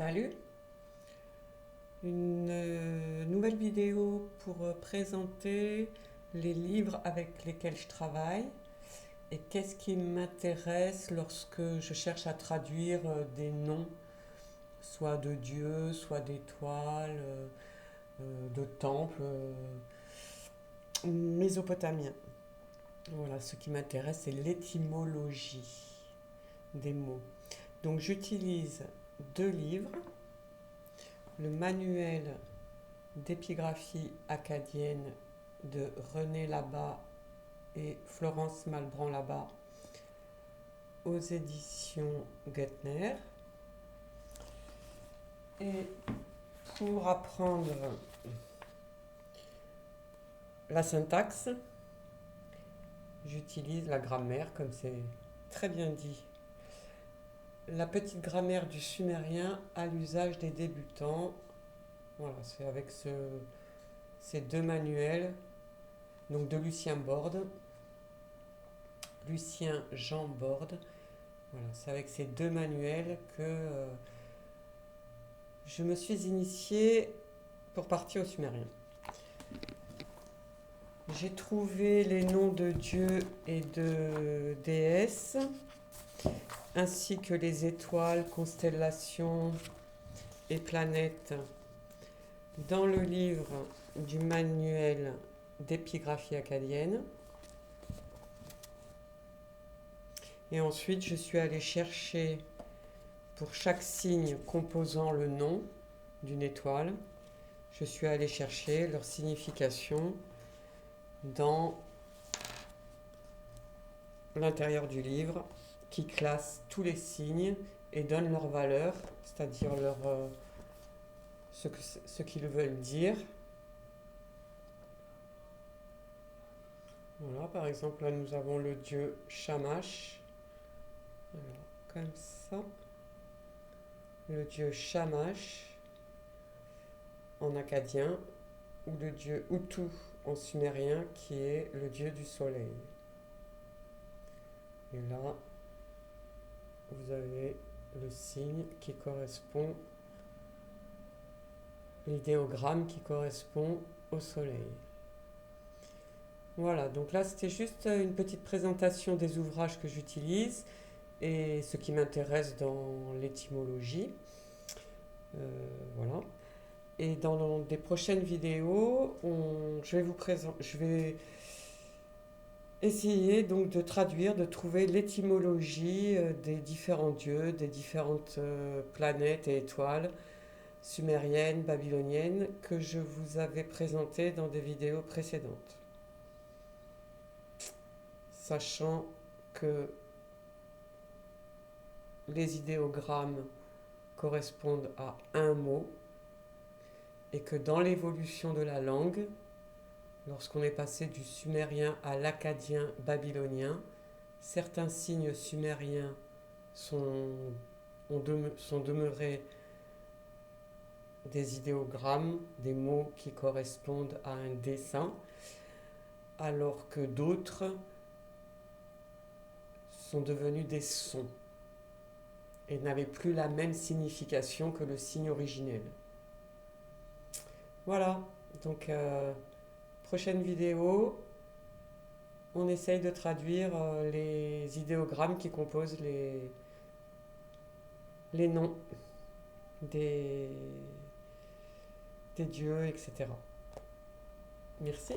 Salut! Une nouvelle vidéo pour présenter les livres avec lesquels je travaille et qu'est-ce qui m'intéresse lorsque je cherche à traduire des noms, soit de dieux, soit d'étoiles, de temples mésopotamiens. Voilà, ce qui m'intéresse, c'est l'étymologie des mots. Donc j'utilise deux livres, le manuel d'épigraphie acadienne de René Labat et Florence Malbranc-Labat aux éditions Guttner. Et pour apprendre la syntaxe, j'utilise la grammaire, comme c'est très bien dit. La petite grammaire du sumérien à l'usage des débutants. Voilà, c'est avec ces deux manuels, donc de Lucien Borde, Lucien Jean Borde. Voilà, c'est avec ces deux manuels que je me suis initiée pour partir au sumérien. J'ai trouvé les noms de dieux et de déesses, ainsi que les étoiles, constellations et planètes dans le livre du manuel d'épigraphie acadienne. Et ensuite, je suis allée chercher pour chaque signe composant le nom d'une étoile, je suis allée chercher leur signification dans l'intérieur du livre qui classe tous les signes et donne leur valeur, c'est-à-dire ce qu'ils veulent dire. Voilà, par exemple, là nous avons le dieu Shamash. Alors, comme ça, le dieu Shamash en acadien, ou le dieu Utu en sumérien, qui est le dieu du soleil. Et là, vous avez le signe qui correspond, l'idéogramme qui correspond au soleil. Voilà, donc là c'était juste une petite présentation des ouvrages que j'utilise et ce qui m'intéresse dans l'étymologie. Voilà. Et dans des prochaines vidéos, je vais essayer donc de traduire, de trouver l'étymologie des différents dieux, des différentes planètes et étoiles sumériennes, babyloniennes que je vous avais présentées dans des vidéos précédentes. Sachant que les idéogrammes correspondent à un mot et que dans l'évolution de la langue, lorsqu'on est passé du sumérien à l'acadien babylonien, certains signes sumériens sont demeurés des idéogrammes, des mots qui correspondent à un dessin, alors que d'autres sont devenus des sons et n'avaient plus la même signification que le signe originel. Voilà, donc prochaine vidéo, on essaye de traduire les idéogrammes qui composent les noms des dieux, etc. Merci.